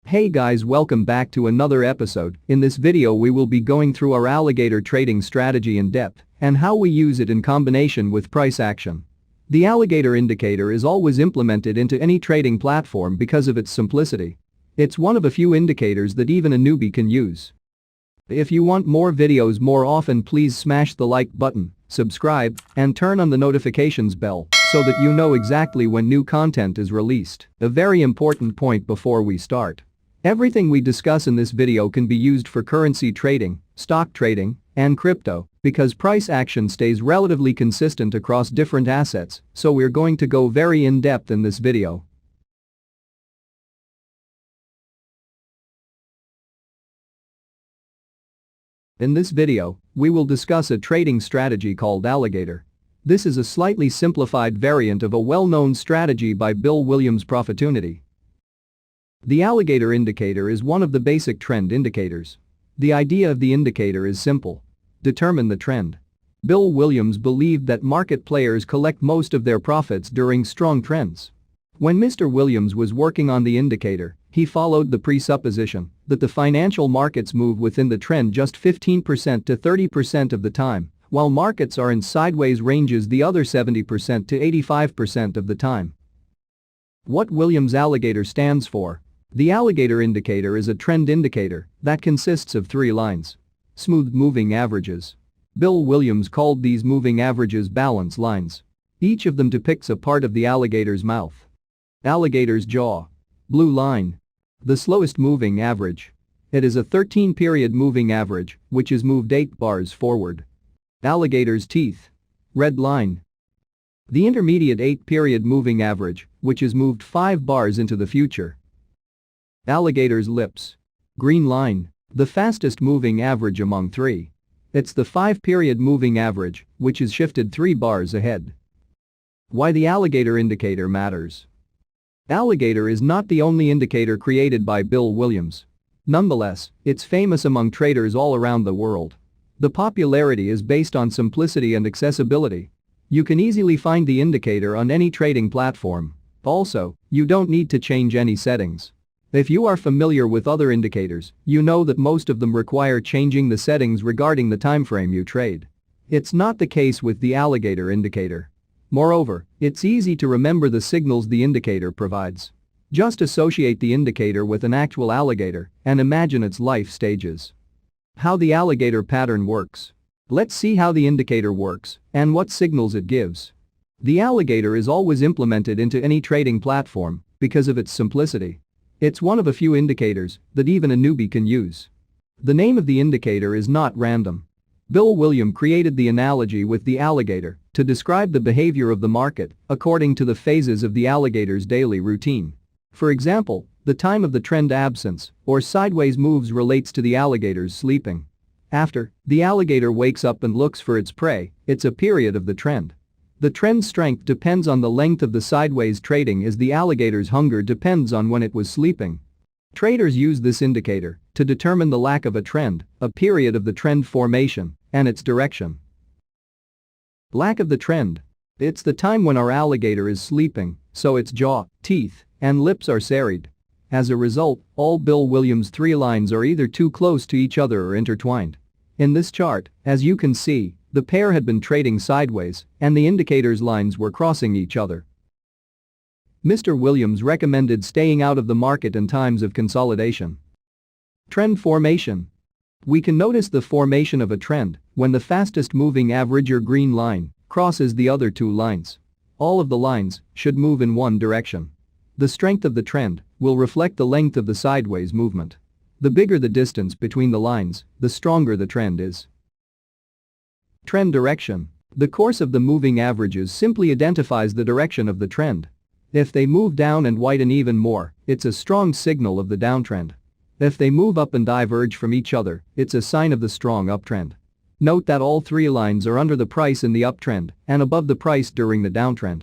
Hey guys, welcome back to another episode. In this video we will be going through our alligator trading strategy in depth and how we use it in combination with price action. The alligator indicator is always implemented into any trading platform because of its simplicity. It's one of a few indicators that even a newbie can use. If you want more videos more often, please smash the like button, subscribe, and turn on the notifications bell so that you know exactly when new content is released. A very important point before we start. Everything we discuss in this video can be used for currency trading, stock trading, and crypto because price action stays relatively consistent across different assets, so we're going to go very in-depth in this video. In this video, we will discuss a trading strategy called alligator. This is a slightly simplified variant of a well-known strategy by Bill Williams' Profitability. The alligator indicator is one of the basic trend indicators. The idea of the indicator is simple. Determine the trend. Bill Williams believed that market players collect most of their profits during strong trends. When Mr. Williams was working on the indicator, he followed the presupposition that the financial markets move within the trend just 15% to 30% of the time, while markets are in sideways ranges the other 70% to 85% of the time. What Williams' alligator stands for? The alligator indicator is a trend indicator that consists of three lines. Smooth moving averages. Bill Williams called these moving averages balance lines. Each of them depicts a part of the alligator's mouth. Alligator's jaw. Blue line. The slowest moving average. It is a 13-period moving average, which is moved 8 bars forward. Alligator's teeth. Red line. The intermediate 8-period moving average, which is moved 5 bars into the future. Alligator's lips. Green line. The fastest moving average among three. It's the 5-period moving average, which is shifted 3 bars ahead. Why the alligator indicator matters. Alligator is not the only indicator created by Bill Williams. Nonetheless, it's famous among traders all around the world. The popularity is based on simplicity and accessibility. You can easily find the indicator on any trading platform. Also, you don't need to change any settings. If you are familiar with other indicators, you know that most of them require changing the settings regarding the timeframe you trade. It's not the case with the alligator indicator. Moreover, it's easy to remember the signals the indicator provides. Just associate the indicator with an actual alligator and imagine its life stages. How the alligator pattern works. Let's see how the indicator works and what signals it gives. The alligator is always implemented into any trading platform because of its simplicity. It's one of a few indicators that even a newbie can use. The name of the indicator is not random. Bill Williams created the analogy with the alligator to describe the behavior of the market according to the phases of the alligator's daily routine. For example, the time of the trend absence or sideways moves relates to the alligator's sleeping. After the alligator wakes up and looks for its prey, it's a period of the trend. The trend's strength depends on the length of the sideways trading as the alligator's hunger depends on when it was sleeping. Traders use this indicator to determine the lack of a trend, a period of the trend formation, and its direction. Lack of the trend. It's the time when our alligator is sleeping, so its jaw, teeth, and lips are serried. As a result, all Bill Williams' three lines are either too close to each other or intertwined. In this chart, as you can see, the pair had been trading sideways and the indicator's lines were crossing each other. Mr. Williams recommended staying out of the market in times of consolidation. Trend formation. We can notice the formation of a trend when the fastest moving average or green line crosses the other two lines. All of the lines should move in one direction. The strength of the trend will reflect the length of the sideways movement. The bigger the distance between the lines, the stronger the trend is. Trend direction. The course of the moving averages simply identifies the direction of the trend. If they move down and widen even more, it's a strong signal of the downtrend. If they move up and diverge from each other, it's a sign of the strong uptrend. Note that all three lines are under the price in the uptrend and above the price during the downtrend.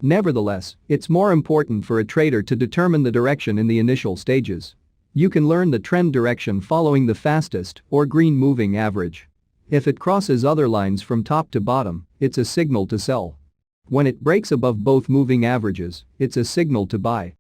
Nevertheless, it's more important for a trader to determine the direction in the initial stages. You can learn the trend direction following the fastest or green moving average. If it crosses other lines from top to bottom, it's a signal to sell. When it breaks above both moving averages, it's a signal to buy.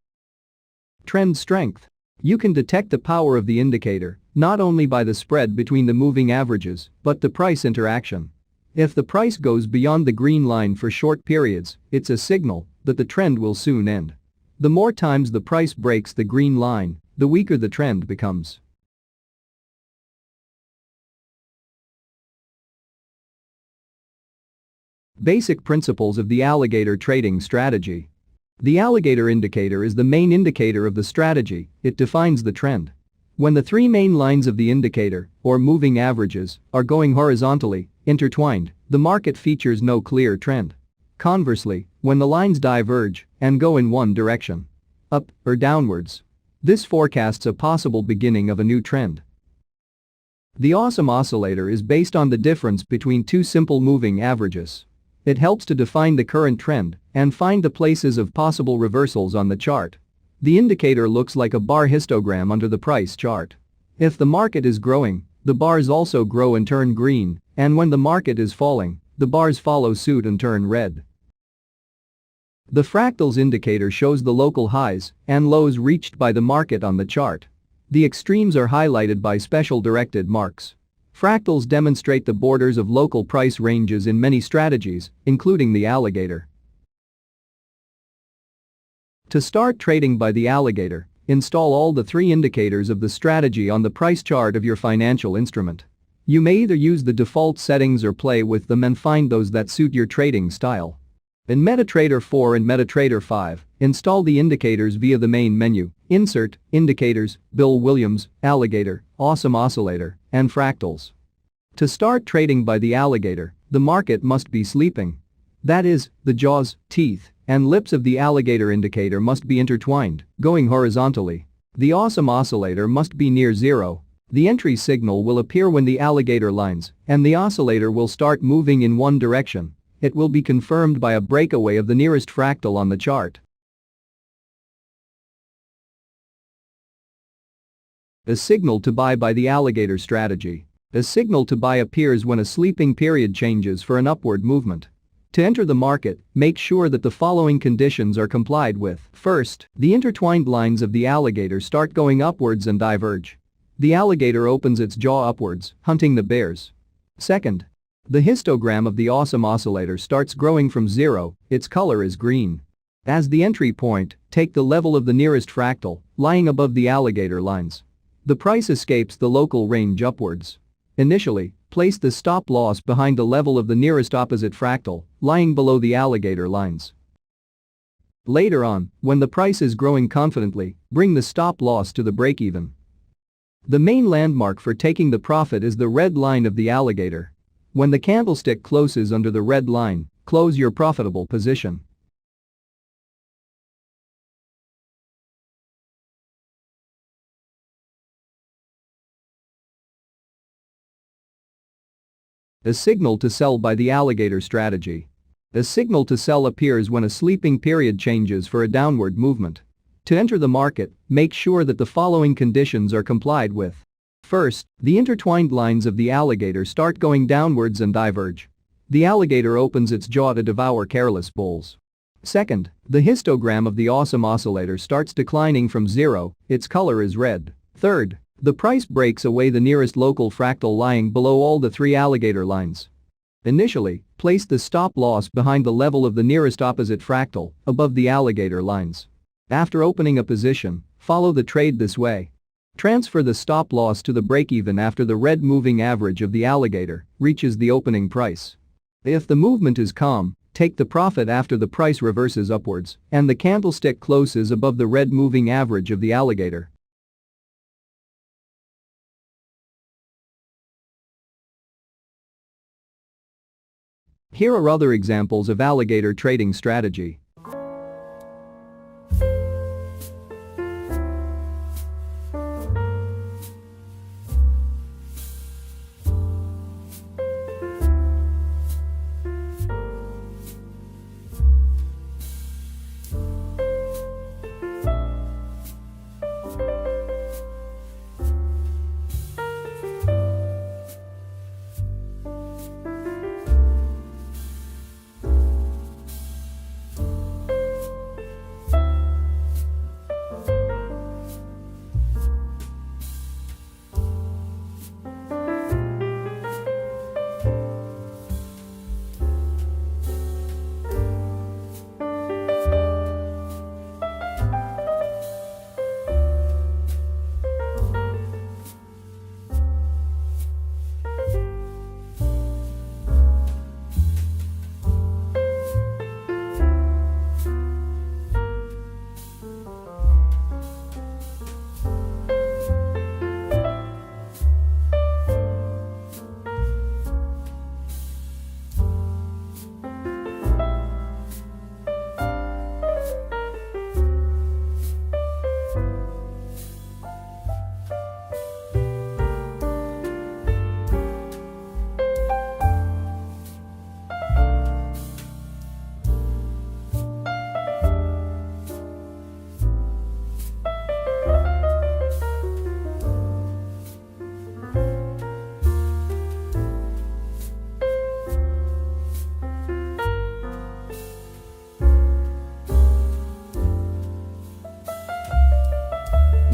Trend strength. You can detect the power of the indicator not only by the spread between the moving averages, but the price interaction. If the price goes beyond the green line for short periods, it's a signal that the trend will soon end. The more times the price breaks the green line, the weaker the trend becomes. Basic principles of the alligator trading strategy. The alligator indicator is the main indicator of the strategy. It defines the trend. When the three main lines of the indicator, or moving averages, are going horizontally, intertwined, the market features no clear trend. Conversely, when the lines diverge and go in one direction, up or downwards, this forecasts a possible beginning of a new trend. The awesome oscillator is based on the difference between two simple moving averages. It helps to define the current trend and find the places of possible reversals on the chart. The indicator looks like a bar histogram under the price chart. If the market is growing, the bars also grow and turn green, and when the market is falling, the bars follow suit and turn red. The fractals indicator shows the local highs and lows reached by the market on the chart. The extremes are highlighted by special directed marks. Fractals demonstrate the borders of local price ranges in many strategies, including the alligator. To start trading by the alligator, install all the three indicators of the strategy on the price chart of your financial instrument. You may either use the default settings or play with them and find those that suit your trading style. In MetaTrader 4 and MetaTrader 5, install the indicators via the main menu, Insert, Indicators, Bill Williams, Alligator, Awesome Oscillator, and Fractals. To start trading by the alligator, the market must be sleeping. That is, the jaws, teeth, and lips of the alligator indicator must be intertwined, going horizontally. The awesome oscillator must be near zero. The entry signal will appear when the alligator lines, and the oscillator will start moving in one direction. It will be confirmed by a breakaway of the nearest fractal on the chart. A signal to buy by the alligator strategy. A signal to buy appears when a sleeping period changes for an upward movement. To enter the market, make sure that the following conditions are complied with. First, the intertwined lines of the alligator start going upwards and diverge. The alligator opens its jaw upwards, hunting the bears. Second, the histogram of the awesome oscillator starts growing from zero, its color is green. As the entry point, take the level of the nearest fractal, lying above the alligator lines. The price escapes the local range upwards. Initially, place the stop loss behind the level of the nearest opposite fractal, lying below the alligator lines. Later on, when the price is growing confidently, bring the stop loss to the break-even. The main landmark for taking the profit is the red line of the alligator. When the candlestick closes under the red line, close your profitable position. A signal to sell by the alligator strategy. A signal to sell appears when a sleeping period changes for a downward movement. To enter the market, make sure that the following conditions are complied with. First, the intertwined lines of the alligator start going downwards and diverge. The alligator opens its jaw to devour careless bulls. Second, the histogram of the awesome oscillator starts declining from zero, its color is red. Third, the price breaks away the nearest local fractal lying below all the three alligator lines. Initially, place the stop loss behind the level of the nearest opposite fractal, above the alligator lines. After opening a position, follow the trade this way. Transfer the stop loss to the break-even after the red moving average of the alligator reaches the opening price. If the movement is calm, take the profit after the price reverses upwards and the candlestick closes above the red moving average of the alligator. Here are other examples of alligator trading strategy.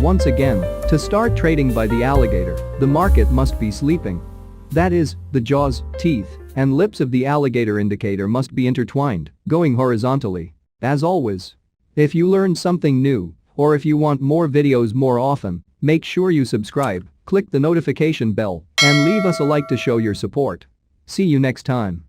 Once again, to start trading by the alligator, the market must be sleeping. That is, the jaws, teeth, and lips of the alligator indicator must be intertwined, going horizontally. As always, if you learned something new, or if you want more videos more often, make sure you subscribe, click the notification bell, and leave us a like to show your support. See you next time.